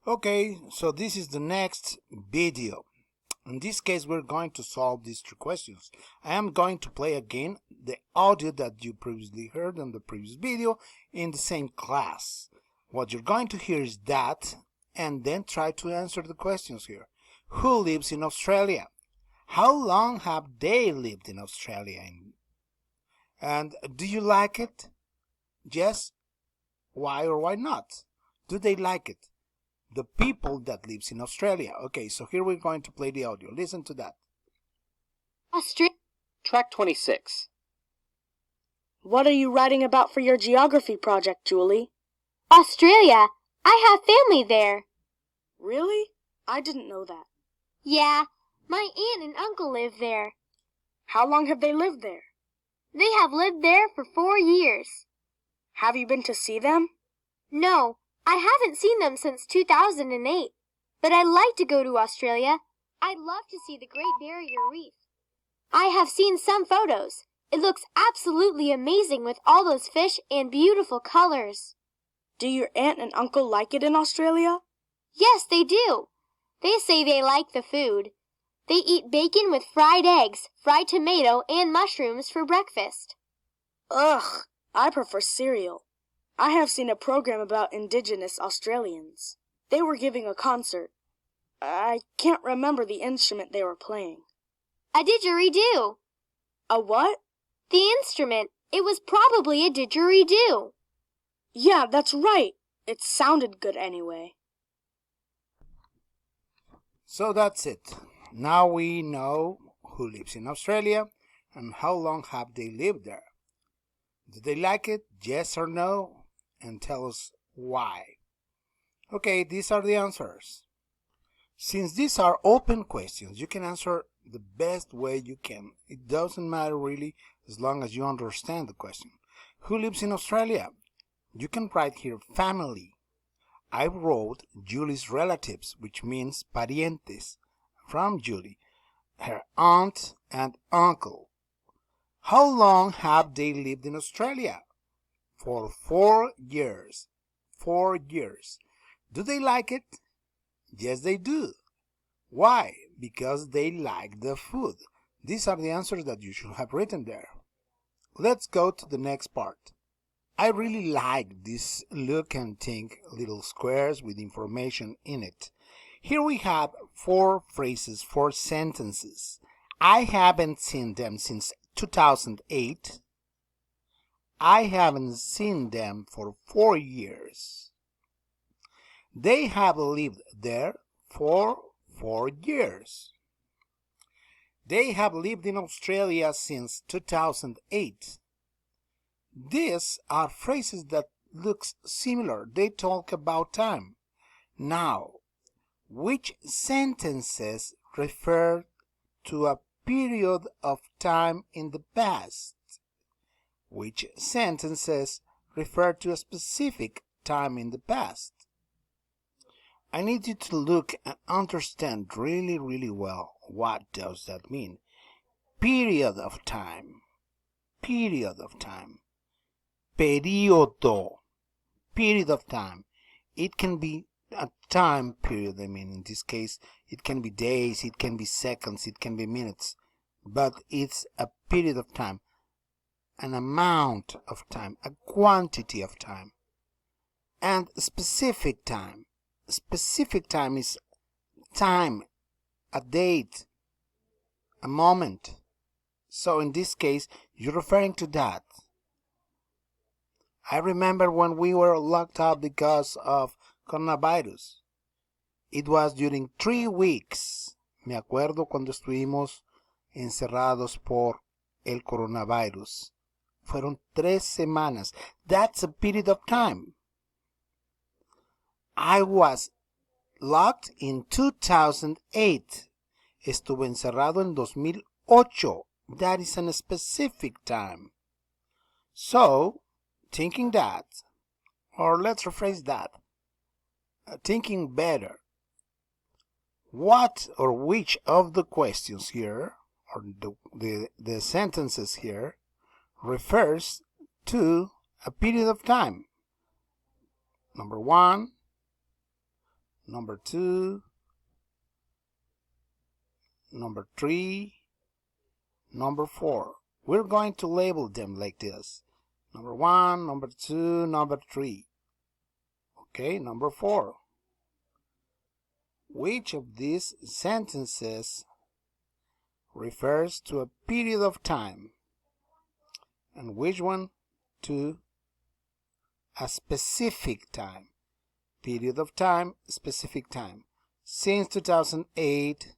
Okay, so this is the next video. In this case, we're going to solve these three questions. I am going to play again the audio that you previously heard in the previous video in the same class. What you're going to hear is that, and then try to answer the questions here. Who lives in Australia? How long have they lived in Australia? And do you like it? Yes? Why or why not? Do they like it? The people that lives in Australia. Okay, so here we're going to play the audio. Listen to that. Track 26. What are you writing about for your geography project, Julie? Australia. I have family there. Really? I didn't know that. Yeah, my aunt and uncle live there. How long have they lived there? They have lived there for 4 years. Have you been to see them? No, I haven't seen them since 2008. But I'd like to go to Australia. I'd love to see the Great Barrier Reef. I have seen some photos. It looks absolutely amazing with all those fish and beautiful colors. Do your aunt and uncle like it in Australia? Yes, they do. They say they like the food. They eat bacon with fried eggs, fried tomato, and mushrooms for breakfast. Ugh, I prefer cereal. I have seen a program about Indigenous Australians. They were giving a concert. I can't remember the instrument they were playing. A didgeridoo. A what? The instrument. It was probably a didgeridoo. Yeah, that's right. It sounded good anyway. So that's it. Now we know who lives in Australia and how long have they lived there. Do they like it? Yes or no? And tell us why. Okay, these are the answers. Since these are open questions, you can answer the best way you can. It doesn't matter really as long as you understand the question. Who lives in Australia? You can write here family. I wrote Julie's relatives, which means parientes, from Julie, her aunt and uncle. How long have they lived in Australia? For 4 years. 4 years. Do they like it? Yes, they do. Why? Because they like the food. These are the answers that you should have written there. Let's go to the next part. I really like this look and think little squares with information in it. Here we have 4 phrases, 4 sentences. I haven't seen them since 2008. I haven't seen them for 4 years. They have lived there for 4 years. They have lived in Australia since 2008. These are phrases that look similar. They talk about time. Now, which sentences refer to a period of time in the past? Which sentences refer to a specific time in the past? I need you to look and understand really, really well what does that mean. Period of time. Period of time. Periodo. Period of time. It can be a time period. In this case, it can be days, it can be seconds, it can be minutes. But it's a period of time. An amount of time, a quantity of time. And specific time. Specific time is time, a date, a moment. So in this case, you're referring to that. I remember when we were locked up because of coronavirus. It was during 3 weeks. Me acuerdo cuando estuvimos encerrados por el coronavirus. Fueron 3 semanas. That's a period of time. I was locked in 2008. Estuve encerrado en 2008. That is a specific time. So, thinking that, or let's rephrase that, thinking better, what or which of the questions here, or the sentences here, refers to a period of time? Number 1, number 2, number 3, number 4. We're going to label them like this. Number 1, number 2, number 3. Okay, number 4. Which of these sentences refers to a period of time? And which one to a specific time? Period of time, specific time. Since 2008,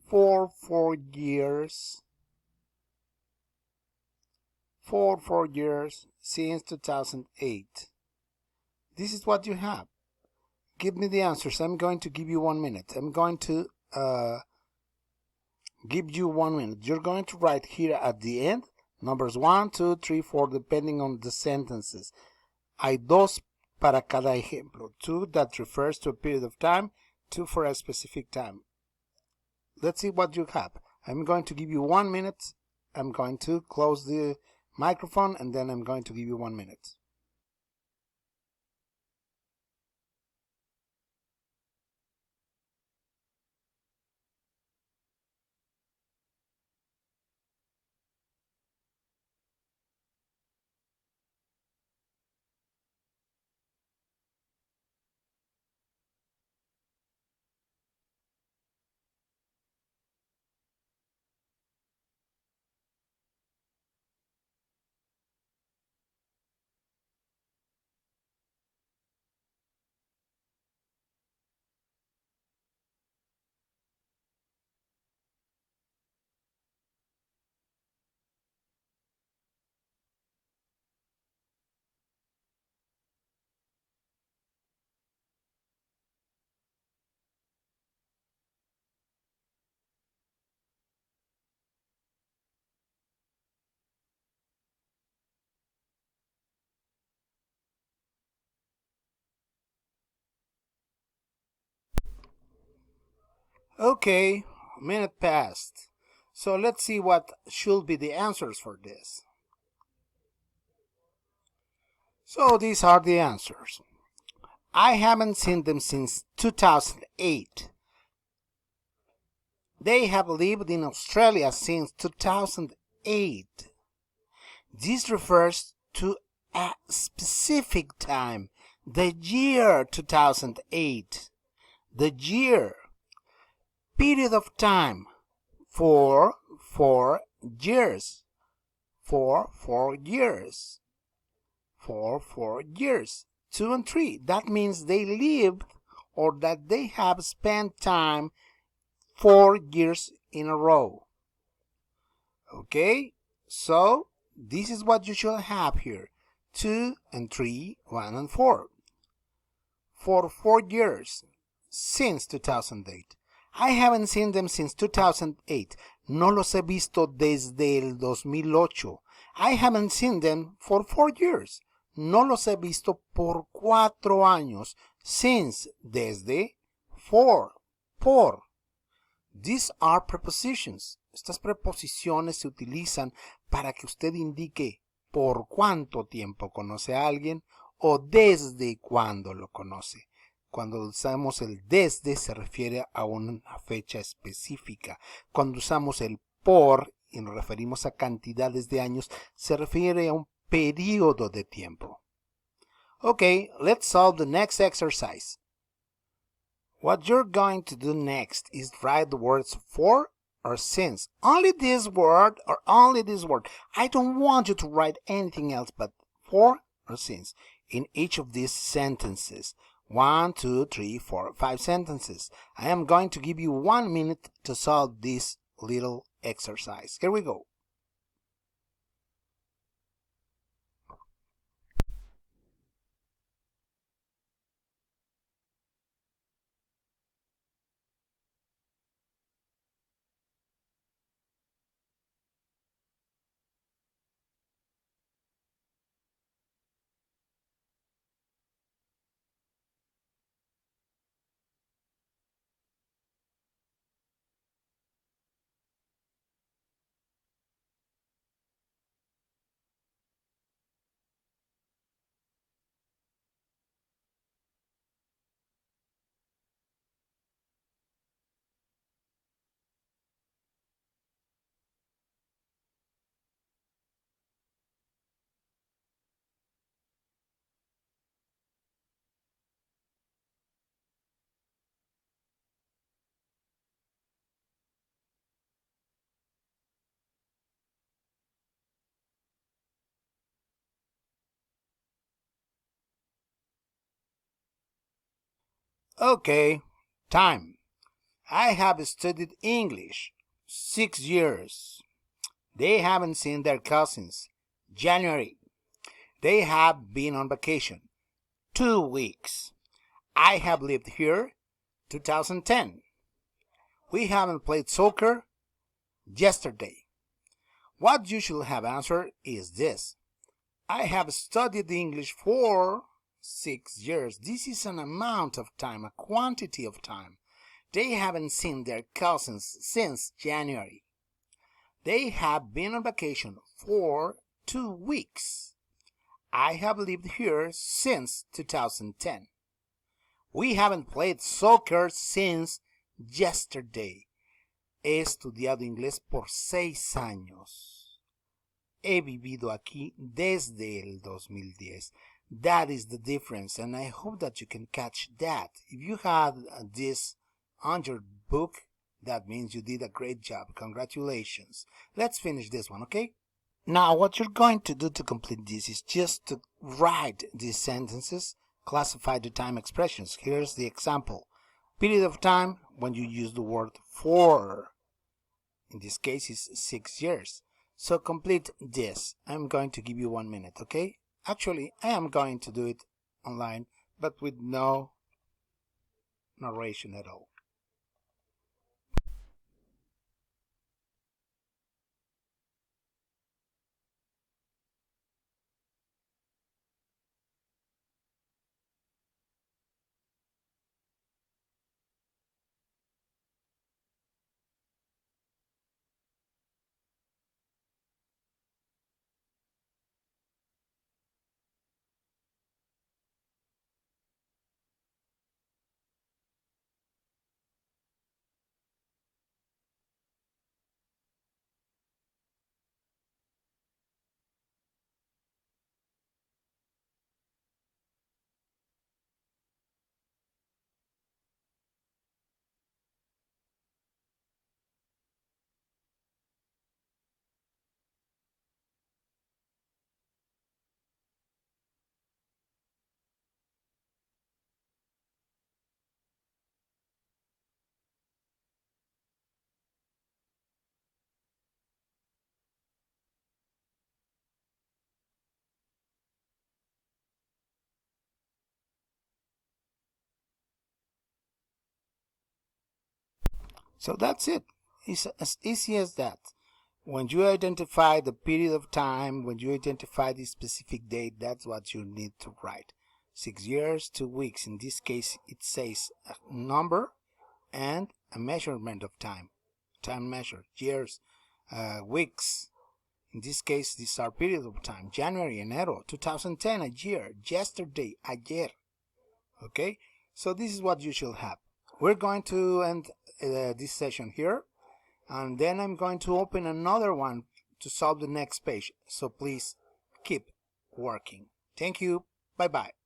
for 4 years. For 4 years, since 2008. This is what you have. Give me the answers. I'm going to give you 1 minute. I'm going to give you 1 minute. You're going to write here at the end numbers 1, 2, 3, 4, depending on the sentences. Hay dos para cada ejemplo. 2 that refers to a period of time, 2 for a specific time. Let's see what you have. I'm going to give you 1 minute. I'm going to close the microphone and then I'm going to give you 1 minute. Okay, a minute passed. So let's see what should be the answers for this. So these are the answers. I haven't seen them since 2008. They have lived in Australia since 2008. This refers to a specific time, the year 2008. The year. Period of time, for 4 years. For 4 years. For 4 years. 2 and 3. That means they lived or that they have spent time 4 years in a row. Okay? So, this is what you should have here. 2 and 3, 1 and 4. For 4 years. Since 2008. I haven't seen them since 2008. No los he visto desde el 2008. I haven't seen them for 4 years. No los he visto por 4 años. Since, desde, for, por. These are prepositions. Estas preposiciones se utilizan para que usted indique por cuánto tiempo conoce a alguien o desde cuándo lo conoce. Cuando usamos el desde se refiere a una fecha específica. Cuando usamos el por y nos referimos a cantidades de años, se refiere a un periodo de tiempo. Okay, let's solve the next exercise. What you're going to do next is write the words for or since. Only this word or only this word. I don't want you to write anything else but for or since in each of these sentences. 1, 2, 3, 4, 5 sentences. I am going to give you 1 minute to solve this little exercise. Here we go. Okay, time. I have studied English 6 years. They haven't seen their cousins. January. They have been on vacation 2 weeks. I have lived here 2010. We haven't played soccer yesterday. What you should have answered is this. I have studied English for 6 years. This is an amount of time, a quantity of time. They haven't seen their cousins since January. They have been on vacation for 2 weeks. I have lived here since 2010. We haven't played soccer since yesterday. He estudiado inglés por 6 años. He vivido aquí desde el 2010. That is the difference, and I hope that you can catch that. If you had this on your book, that means you did a great job. Congratulations. Let's finish this one, okay? Now, what you're going to do to complete this is just to write these sentences, classify the time expressions. Here's the example. Period of time, when you use the word for. In this case, is 6 years. So complete this. I'm going to give you 1 minute, okay? Actually, I am going to do it online, but with no narration at all. So that's it. It's as easy as that. When you identify the period of time, when you identify the specific date, that's what you need to write. 6 years, 2 weeks. In this case, it says a number and a measurement of time. Time measured. Years, weeks. In this case, these are periods of time. January, enero, 2010, a year. Yesterday, ayer. Okay? So this is what you should have. We're going to end this session here, and then I'm going to open another one to solve the next page. So please keep working. Thank you. Bye-bye.